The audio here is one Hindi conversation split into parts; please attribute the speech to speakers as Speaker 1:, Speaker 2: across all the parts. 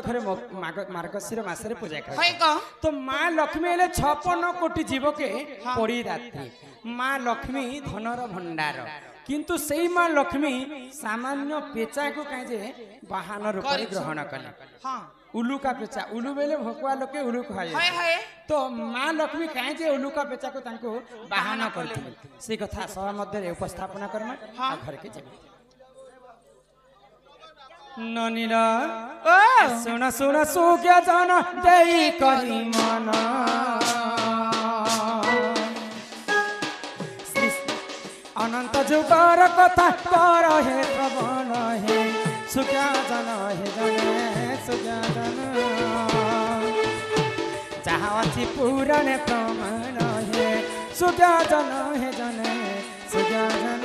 Speaker 1: घरे मार्गशीर मासरे पूजा कर तो माँ लक्ष्मी हेले 56 कोटी जीव के पड़ी रात्रि माँ लक्ष्मी धनर भंडार किंतु सही माँ लक्ष्मी सामान्य पेचा को कहे बाहन रूप ग्रहण कले उलू का पेचा उलू बेले भकुआ लोके उलू कहे तो माँ लक्ष्मी कहे उलू का पेचा को बाहन करते से कथा सभा मध्य उपस्थापना करमा घर के जेबे ननीला सुन सुन सुख्या जन देई करी मन अनंत जुगर कथा कर हे प्रवन हे सुख्या जन हे जन सुख्या जन जहाँ अच्छी पुराने प्रमाण हे सुख्या जन हे जन सुख्या जन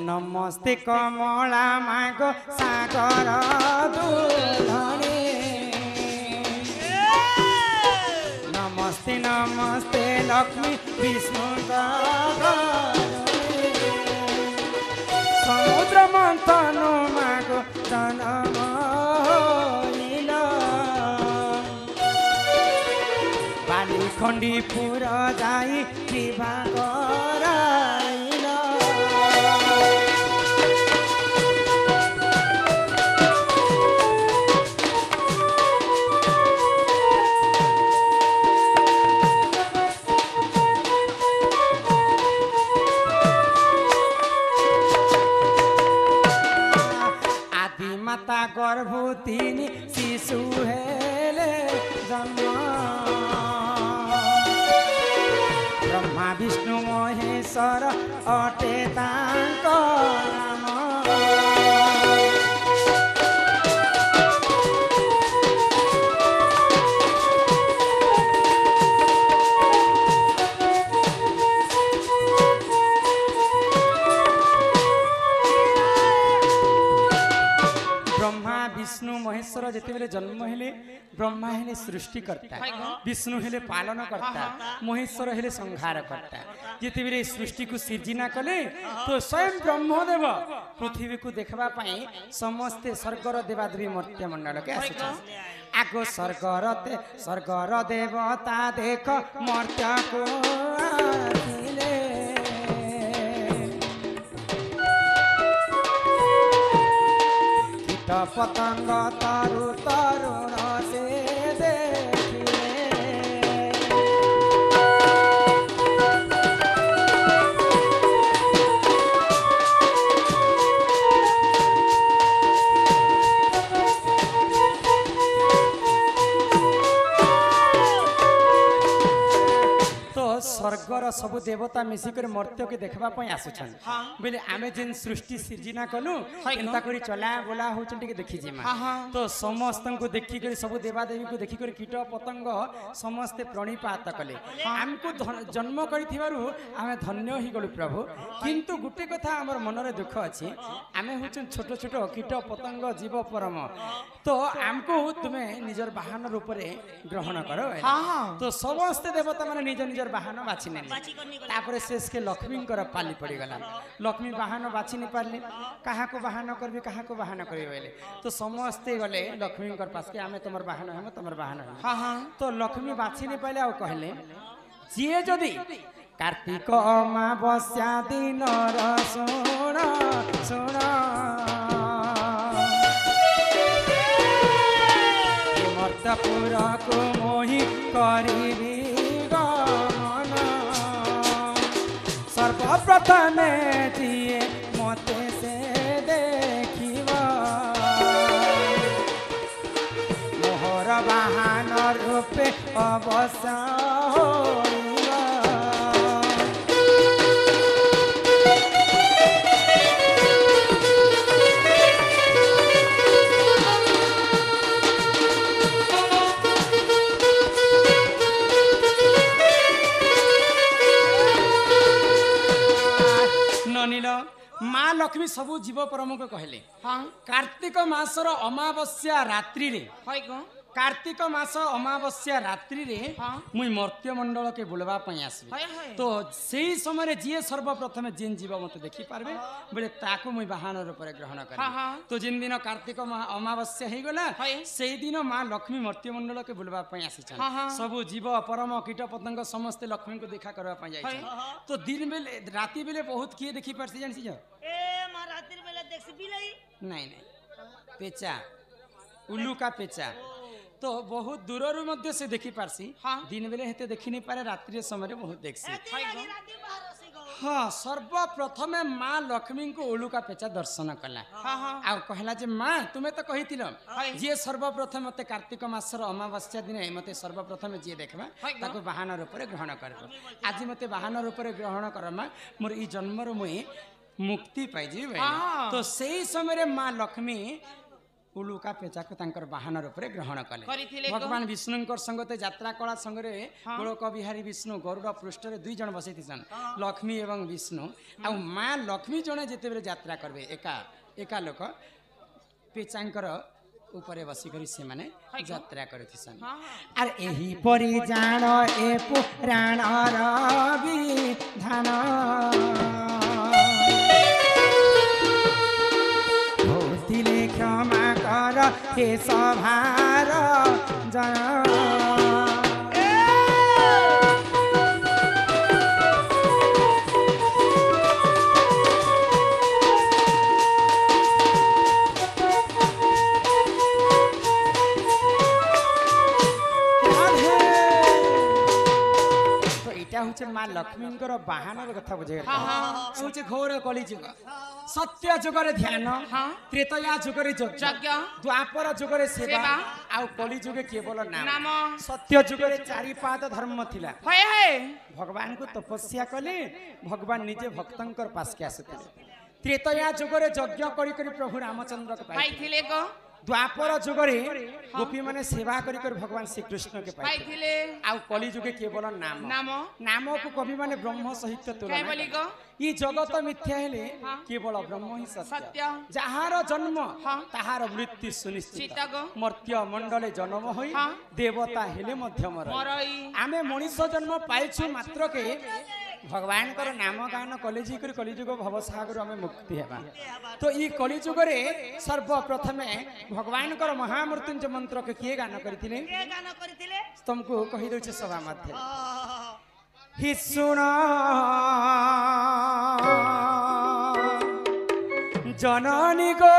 Speaker 1: नमस्ते कमला मागो सागर दुलनी नमस्ते नमस्ते लक्ष्मी विष्णु समुद्र मंथन मागो जन्म बाली खंडीपुर जाई विवाह माता गर्भवती शिशु हेले जन्म ब्रह्मा विष्णु महेश्वर अटे तांको नाम विष्णु महेश्वर जिते जन्म हेले ब्रह्मा हेले सृष्टिकर्ता विष्णु हेले पालन करता महेश्वर हेले संहार करता जिते सृष्टि को सृजना कले तो स्वयं ब्रह्मदेव पृथ्वी को देखबा पाई समस्ते स्वर्गर देवादेवी मर्त्य मंडल के आसुछन आगो स्वर्गर देवता देख मर्त्य को आसिले पतंग तारु तरुण से देखिए स्वर्गर सबु देवता मिसिक मर्त्य के देखबा पई आसुछन बोले आमे जेन सृष्टि सृजना कलु एंता करी चला बोला होचन टिके देखि जिमा तो समस्त को देखि करी सबु देवा देवी को देखि करी कीट पतंग समस्त प्रणिपात कले हमको जन्म करिथिबारु आमे धन्य ही गलु प्रभु किंतु गुटे कथा हमर मन रे दुख अछि आमे होचन छोट छोट कीट पतंग जीव परम तो हमको तुमे निजर वाहन रूप रे ग्रहण करो तो समस्त देवता माने निज निजर वाहन बाछि ने तापर शेष के लक्ष्मी पाली पड़ी गला लक्ष्मी वाहन बाछि नहीं पारली कहा को वाहन करबे कहा को वाहन करबे बोले तो समस्ते गले लक्ष्मी पास के आमे तमर वाहन हम तमर वाहन तो लक्ष्मी बाछि नहीं पाले आ कहले जे जदी कार्तिक अमावस्या दिन सुन सुन मर्तपुर को मोहि करी सर्वप्रथम दिए मते से देखिवा मोहर वाहन रूपे अवश्य होइबा लक्ष्मी सबु जीव परम को कहले
Speaker 2: हाँ
Speaker 1: कार्तिक मासर अमावस्या रात्रि रे
Speaker 2: हाय को
Speaker 1: कार्तिक मास अमावस्या रात्रि रे
Speaker 2: हाँ
Speaker 1: मुई मर्त्य मंडल के बुलवा पई आसी
Speaker 2: हाय हाय
Speaker 1: तो सेही समय जी सर्वप्रथम जेन जीव मत देखि पारबे बोले ताको मुई बाहन रूप में ग्रहण कर
Speaker 2: हाँ हाँ
Speaker 1: तो जिन दिन कार्तिक अमावस्या हो गला
Speaker 2: हाय
Speaker 1: सेही दिन माँ लक्ष्मी मर्त्य मंडल के बुलवा पई आसी
Speaker 2: हाँ हाँ
Speaker 1: सबु जीव परम कीट पतंग समस्त लक्ष्मी को देखा करबा पई जाय तो दिन बेले राति बेले बहुत किए देखि पारसी जानि छ
Speaker 2: ए मां रात्रि बेले देखि बिलाई
Speaker 1: नहीं नहीं पेचा उल्लू का पेचा तो बहुत दूर मध्य से देखी पारसी
Speaker 2: हाँ
Speaker 1: दिन बेले हेते देखि नहीं पारे रात्रि समय बहुत देखसी
Speaker 2: हाँ
Speaker 1: सर्वप्रथम माँ लक्ष्मी को उल्लू का पेचा दर्शन कला
Speaker 2: हाँ हाँ
Speaker 1: आ कहला जे माँ तुम्हें तो कही जी सर्वप्रथम मते कार्तिक मासर अमावस्या दिन मते सर्वप्रथम जी देखबा ताको वाहन रूप में ग्रहण करबो आज मते वाहन रूप में ग्रहण करमा मोर ई जन्मर मुई मुक्ति पाई जी तो सही समय माँ लक्ष्मी उल्लू का पेचा को तांकर वाहन रूप में ग्रहण कले भगवान विष्णु संगते यात्रा कला संगे गोलक बिहारी विष्णु गरुड़ पृष्ठ दुई जन बसई लक्ष्मी एवं विष्णु आ माँ लक्ष्मी जने जिते बेले यात्रा करबे एका एका लोक पेचांकर ऊपर बसिक से माने यात्रा करथिसन आर एही परि जान ए पुराण रवि धान भौतिले क्षमा कर हे सभार जन माँ लक्ष्मी बाहन कथा बुझे घोर कलिजुग सत्य जुगर ध्यान त्रेतया जुगर यज्ञ द्वापर जुगर सेवा आउ कलिजुगे केवल नाम सत्य जुगर चारि पाद धर्म थिला भगवान को तपस्या कले भगवान निजे भक्तंकर पास के आसुथिले त्रेतया जुगर यज्ञ करी करी प्रभु रामचंद्र को पाइथिले को द्वापर जुगरे गोपी माने सेवा करी कर भगवान श्री कृष्ण के पाइथिले आउ कली जुगे केवल नाम नाम नाम को कवि माने ब्रह्म सहित तुलना ई जगत मिथ्या हेले केवल ब्रह्म ही सत्य जहार जन्म ताहार मृत्यु सुनिश्चित मर्त्य मंडले जन्म होई देवता हेले मध्यम आमे मनुष्य जन्म पाइछु मात्र के भगवान कर नाम गान कलिजी कर कलिजुग भवसागर आम मुक्ति हेबा तो ई कलिजुग रे सर्वप्रथम भगवान कर महामृत्युंजय मंत्र के किए गान करथिले तुमको कहि दउछ सभा मध्य हि सुन जननी गो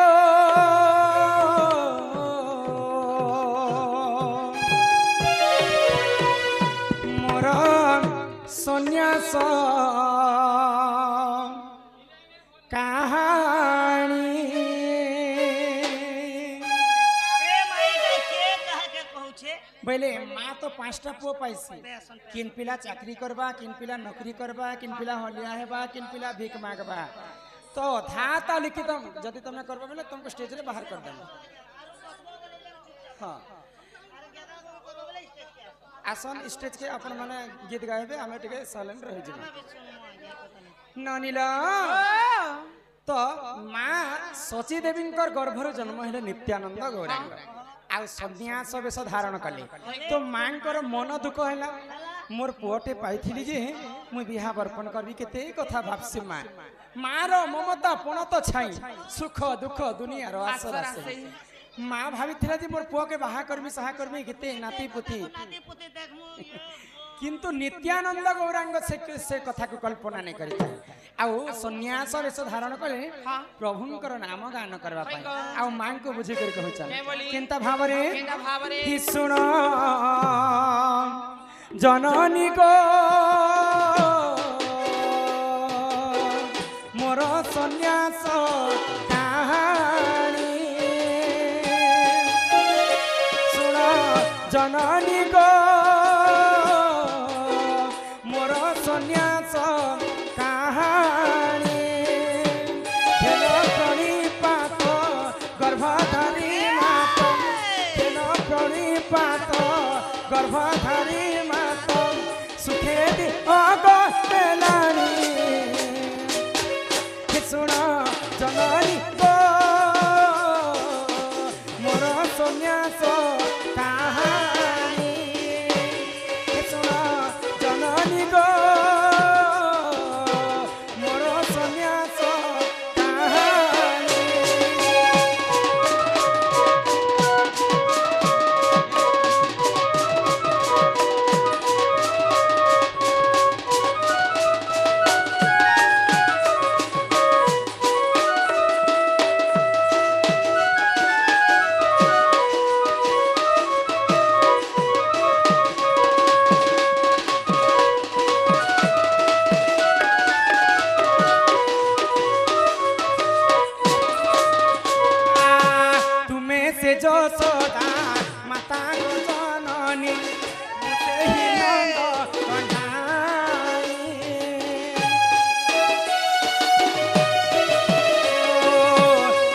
Speaker 1: मोर सन्यास कहानी बोले माँ तो 5टा पुओ पाइसी किन पिला चाकरी करबा किन पिला नौकरी करबा किन पिला हलिया हेबा किन पिला भीख मागबा तो धाता लिखित जदि तुमने करबा बोले तुमको स्टेज रे बाहर कर देना हाँ आसन स्टेज के अपन माने गीत गाइबे हमें टिके साइलेंट रह जेबे ननिला तो माँ सची देवींकर गर्भर जन्म हेले नित्यानंद गौरांग आ सन्यास वेश धारण कले तो माँ मन दुख है मोर पुअटे पाई जे मुई बिहा बर्पण करबी केते कथा भाबसी माँ माँ रो ममता पण तो छाई सुख दुख दुनिया रो आसरा से माँ भाभी जे मोर पुआ के बाहा करबी सहा करबी केते नाती पुती किंतु नित्यानंद गौरांग से कथा को कल्पना नहीं करी आउ सन्यास वेश धारण कले प्रभुंकर नाम गान करबा पई आउ मां को बुझी कर कहचन केनता भावरे हि सुन जननी को मोर सन्यास कहानी सुन जननी को मोर सन्यास कहानी खेल प्रणिपात गर्भधारी मात खेल प्रणिपात गर्भधारी मात सुखे दी अगलानी सुन जननी गो मोर सन्यास कहानी सुन जननी गो मोर सन्यास कहानी যশোদা মাতা গো জননী সেই নন্দ কন্যাই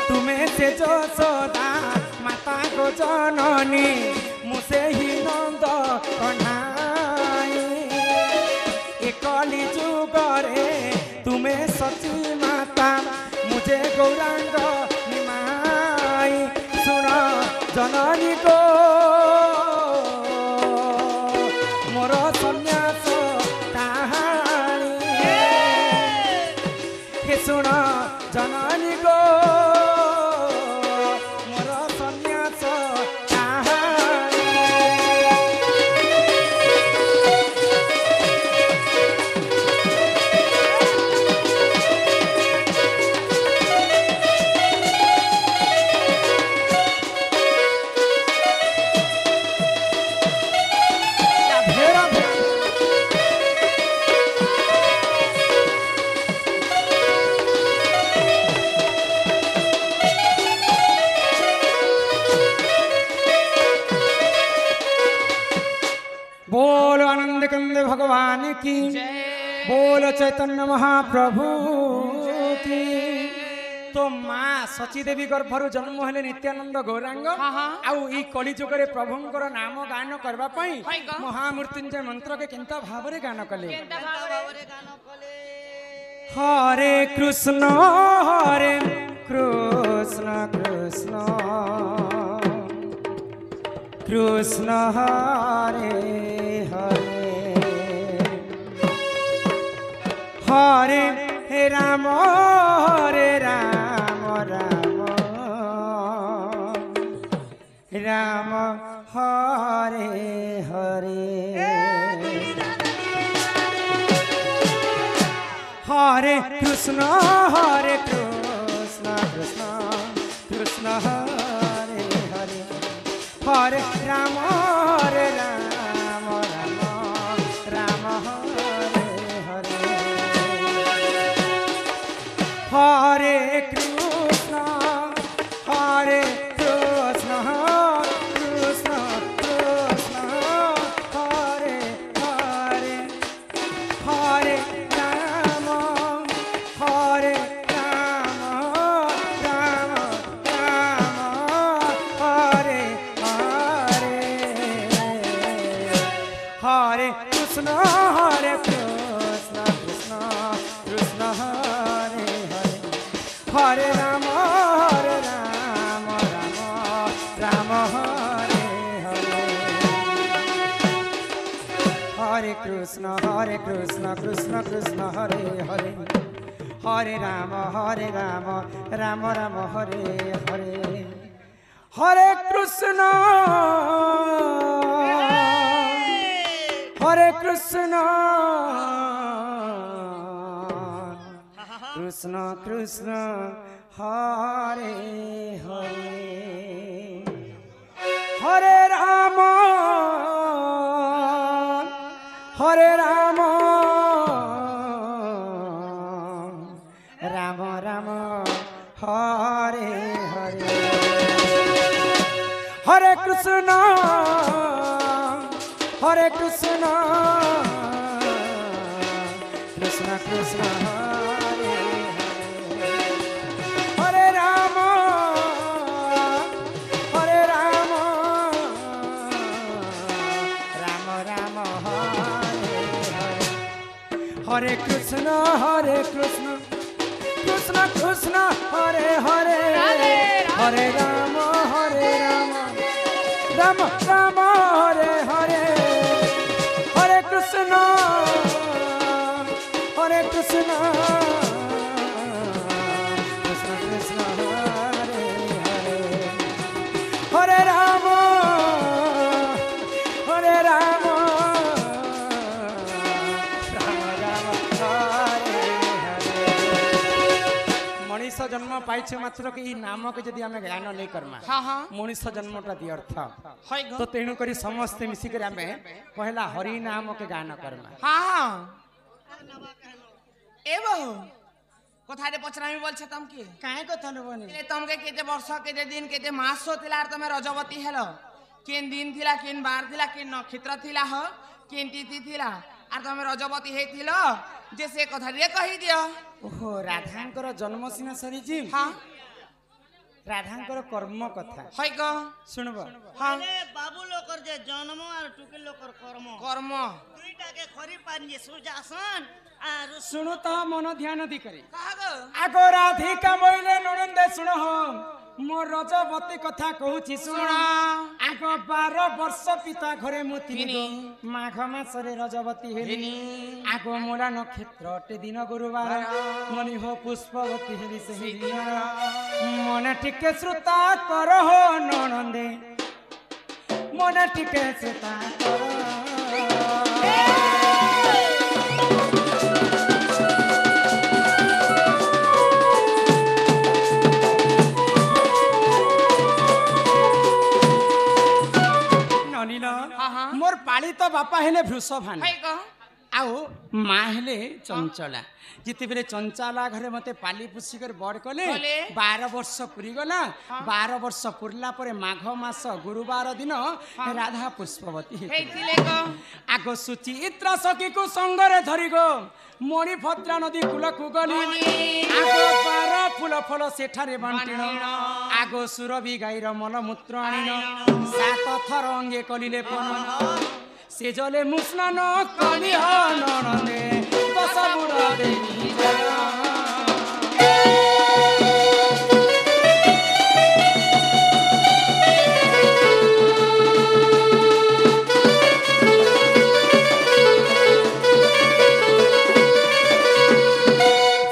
Speaker 1: তুমি সে যশোদা মাতা গো জননী মু সেই নন্দ কন্যাই এ কলি যুগরে তুমি সচী মাতা মুঝে গৌরাঙ্গ নিমাই सुन जननी को मोर सन्यास कहानी हे सुन जननी को मोर सन्यास कहानी बोलो आनंद कंद भगवान की बोलो चैतन्य महाप्रभु की तो माँ सची देवी गर्भर जन्म हेले नित्यानंद गौरांग आउ ई कली जुगरे प्रभुंकर नाम गान करबा पई महामृत्युंजय मंत्र के केंता भावरे गान कले हरे कृष्ण कृष्ण कृष्ण हरे हरे हरे हे राम राम हरे हरे हरे कृष्ण कृष्ण कृष्ण हरे हरे हरे राम राम राम हरे हरे हरे कृष्ण कृष्ण कृष्ण हरे हरे हरे राम राम हरे हरे हरे कृष्ण कृष्ण कृष्ण हरे हरे हरे राम राम हरे हरे हरे कृष्ण कृष्ण कृष्ण हरे हरे हरे राम राम हरे हरे हरे कृष्ण कृष्ण कृष्ण हरे हरे हरे राम राम हरे हरे हरे कृष्ण कृष्ण कृष्ण हरे हरे राम राम हरे हरे हरे कृष्ण कृष्ण कृष्ण हरे हरे हरे राम राम राम हरे हरे हरे कृष्ण कृष्ण कृष्ण हरे हरे हरे राम राम राम हरे हरे। मनीष जन्म पाइछ मात्र कि नाम के जदि आमे गान नहीं करमा मनीष जन्मटा दी अर्थ तो तेणु करी समस्त मिसिक आमे पहला हरि नाम के गान करमा
Speaker 3: कथारे पचरामी बोलछे तुम की
Speaker 1: काहे कथा नबनी
Speaker 3: ए तुमके केते वर्ष केते दिन केते मास होतिला आर तमे रजवती हेलो केन दिन थिला केन बार थिला केन नक्षत्र थिला हो केन तिथि थिला आर तमे रजवती हेथिलो जे से कथा रे कहि दियो
Speaker 1: ओहो राधांकर जन्म सिना सरी जी
Speaker 3: हां
Speaker 1: राधांकर कर्म कथा
Speaker 3: हय ग
Speaker 1: सुनब
Speaker 3: हां
Speaker 2: बाबू लोकर जे जन्म और टुके लोकर कर्म
Speaker 3: कर्म
Speaker 2: दुईटा के खरी पानी सूर्यासन और
Speaker 1: सुनो तो मन ध्यान दी करी
Speaker 3: कहा ग
Speaker 1: आगो राधिका मोइले ननंदे सुनो मोर रजवती कथा कहूची सुनो आगो 12 वर्ष पिता घरे मुतिनी माघ मासरे रजवती हेलिनी आगो मोरा नक्षत्र टे दिन गुरुवार मनि हो पुष्पवती हेली से मन टिके श्रुता कर हो ननंदे मन टिके श्रुता कर मोर पाली तो बापा हेले वृषभान आओ माँ हेले चंचला जिते बेले चंचला घरे मते पाली पुषी कर बड़ कले 12 वर्ष पुरी गला 12 वर्ष पुरला परे माघ मास गुरुवार दिन राधा पुष्पवती आगो सुचित्रा सखी को संगरे धरी गो मणिभद्रा नदी कूल को गली आगो 12 फूल फल सेठारे बांटिण आगो सुरभि गाईर मलमूत्र आनिन 7 थर अंगे कलिले पन से जले मुस्नान कली ननदे 10 बुढ़ा देनी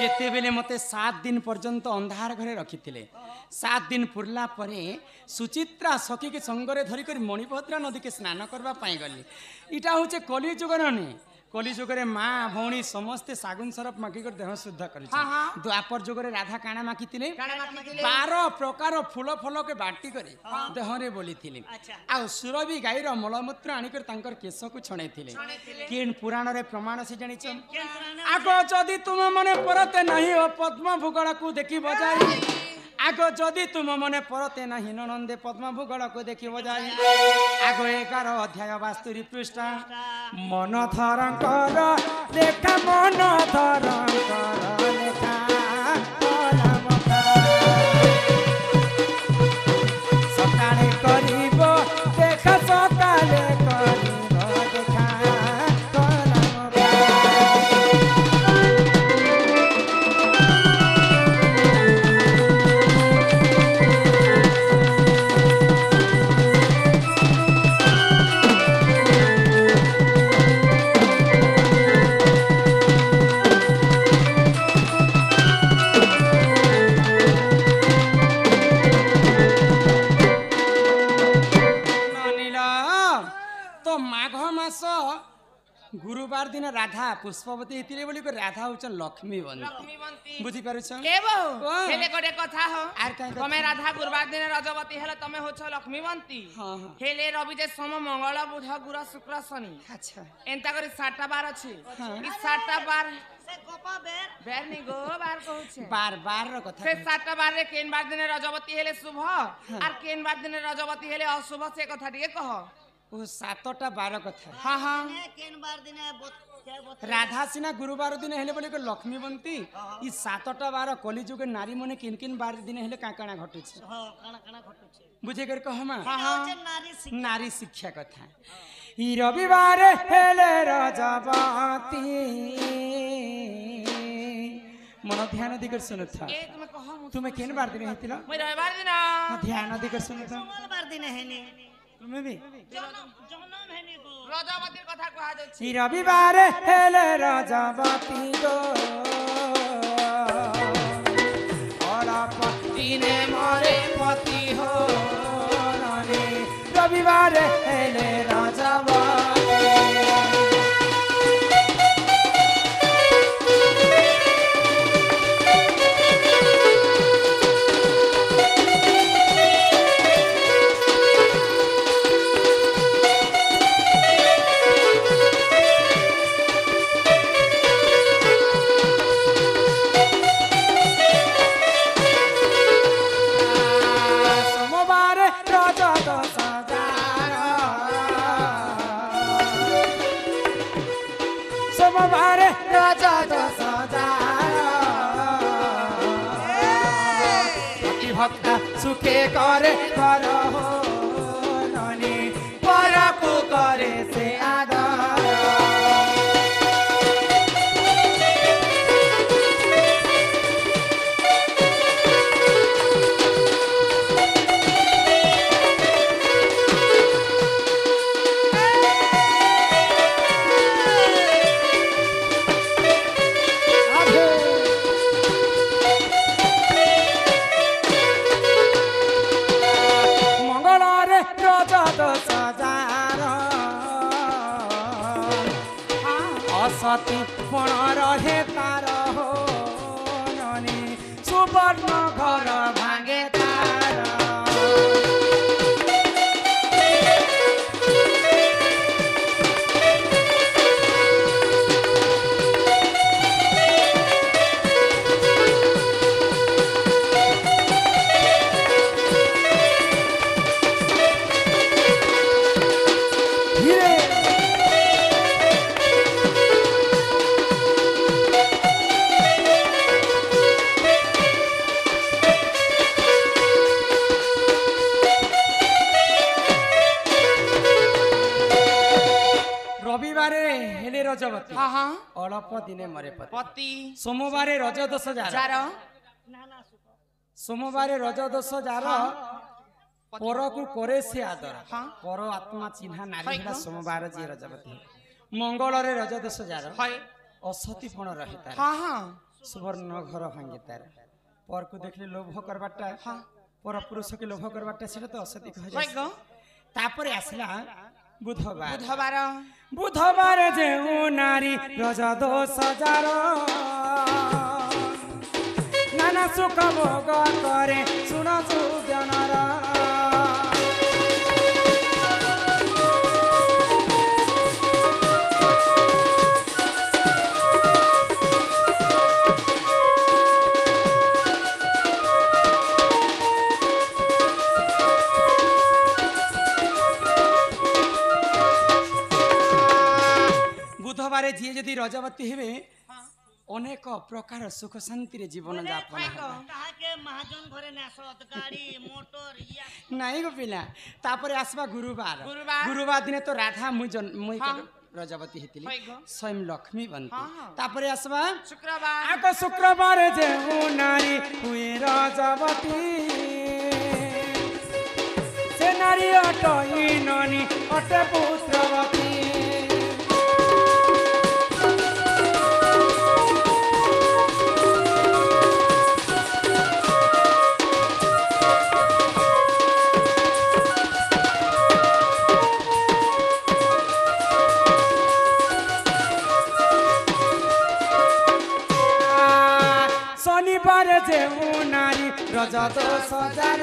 Speaker 1: जितेबेले मते 7 दिन पर्यंत अंधार घरे रखी 7 दिन पुरला परे सुचित्रा सखी के संगरे धरी कर मणिभद्रा नदी के स्नान करबा पाई गली इटा होचे कली जुग ने कली जुग रे माँ भौणी समस्ते सागुन सरप मागी कर देह शुद्ध कर द्वापर जुग रे राधा काना माकी 12 प्रकार फूल फल के बाटी करे देह रे बोली आ सुरभि गाईर मलमूत्र आनिकर तांकर केश को छणे केन पुराण रे प्रमाण से जानिछ आगो जदि तुम मने परते नहीं हो पद्म भूगोल को देखि बजाई आगो जदि तुम मने परते नहीं ननंदे पद्म भूगोल को देखि बजाई आगो 11 अध्याय 72 पृष्ठ मन धरंकर लेखा मन धरंकर लेखा सकाळे करिब देखा सकाळे करिब देखा गुरुवार दिन राधा पुष्पवती हेतिले बोली को राधा होचन लक्ष्मी बंती बुझी पारुछ
Speaker 3: के बो हेले गोटे कथा हो आर तमे राधा गुरुवार दिन रजवती हेले तमे होछ लक्ष्मी बंती हां हेले रवि जे सोम मंगल बुध गुरु शुक्र शनि अच्छा एंता करी 7टा बार अछि ई 7टा बार से गोपा बेर नि गो बार कहूछ
Speaker 1: बार रो कथा
Speaker 3: से 7टा बार रे केन बार दिन रजवती हेले शुभ आर केन बार दिन रजवती हेले अशुभ से कथा दिए कह
Speaker 1: ओ 7टा बार कथा
Speaker 2: हां हां केन बार दिन
Speaker 1: राधा सिना गुरुवार दिन हेले बोले लक्ष्मी बंती ई 7टा बार कली जुग नारी मने किन किन बार दिन हेले काकाना घटु छ
Speaker 2: हां काना घटु छ
Speaker 1: बुझे कर कहमा
Speaker 2: हां
Speaker 1: नारी शिक्षा कथा ई रविवार हेले रजवती मन ध्यान दिकर सुनु था
Speaker 3: ए तुम कह
Speaker 1: तुम्हें केन बार दिन हेतिला
Speaker 3: मैं रविवार दिन
Speaker 1: ध्यान दिकर सुनु था
Speaker 2: मंगलवार दिन हेनी
Speaker 1: तुम्हें भी
Speaker 2: जन्म हेनी को
Speaker 3: रजबती कथा कहा जाउछि
Speaker 1: ई रविवार हेले रजबती गो और पति ने मोरे पति हो ननी रविवार हेले रजबती सुखे करे कर हो ननी पर को करे से आदर सती पण रहे तार हो ननी सुवर्ण घर भांगे तार रजवती अल्प दिने मरे पति सोमवार रज दश जार सोमवार रज दश जार पर को करे से आदर पर आत्मा चिन्हा नारी सोमवार जी रजवती मंगल रे रज दश जार असती पण रहे सुवर्ण घर भांगे तार पर को देखले लोभ करबाटा पर पुरुष के लोभ करबाटा सेटा तो असती कह जाय तापरे आसला बुधवार जेउ नारी रज दश जार नाना सुख भोग करे सुन सुजनर जी यदि रजवती हेबे अनेक प्रकार सुख शांति रे जीवन यापन
Speaker 2: ताके महाजन घरे नासत गाड़ी मोटर या
Speaker 1: नाही गो पिला तापरे आसबा गुरुवार दिन तो राधा मुई रजवती हेतिली स्वयं लक्ष्मी बनती तापरे आसबा शुक्रवार जे नारी हुए रजवती से नारी अटई ननी अटे पुत्रवती नारी रज दश जार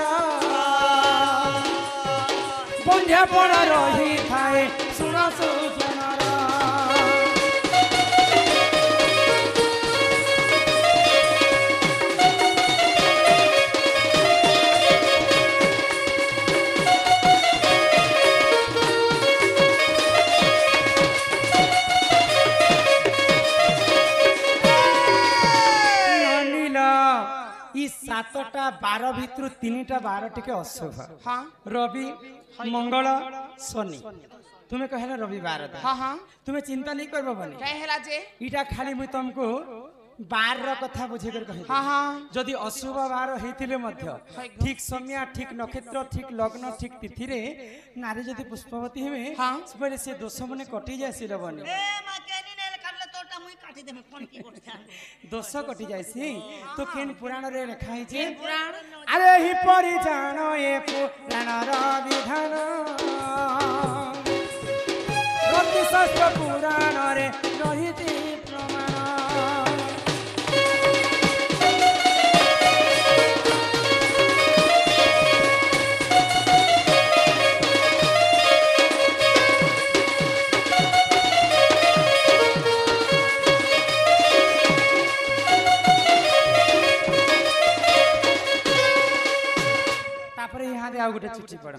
Speaker 1: बंध्या पड़ा रही थाए सुन सुजनर सातटा बार भितर तीनटा बार टिके अशुभ रवि मंगल शनि तुम्हें कहला रविवार तुम्हें चिंता नहीं करबो बने
Speaker 3: काय हैला जे
Speaker 1: इटा खाली मुई तुमको ବାର ର କଥା ବୁଝିକରି କହିବି
Speaker 3: हाँ हाँ
Speaker 1: যদি অশুভ বার হইতিলে মধ্য ঠিক সময় ঠিক নক্ষত্র ঠিক লগ্ন ঠিক তিথিরে নারী যদি পুষ্পবতী হেবে
Speaker 3: হ্যাঁ।
Speaker 1: বলে সে দোষ মনে কটি যায় শিরবনি
Speaker 2: এ মা কেনি নেলে কাটলে তোরটা মুই কাটি দেবে কোন কি করতে
Speaker 1: দোষ কটি যাইছি তো কেন পুরাণরে লেখা হইছে
Speaker 3: पुराण
Speaker 1: আরে হি পরি জানো এ পুরাণর বিধান প্রতি শাস্ত্র পুরাণরে রহিতি প্রমাণ ତାପରେ ଇହାଦେ ଆଉ ଗୋଟେ ଚିଠି ପଢ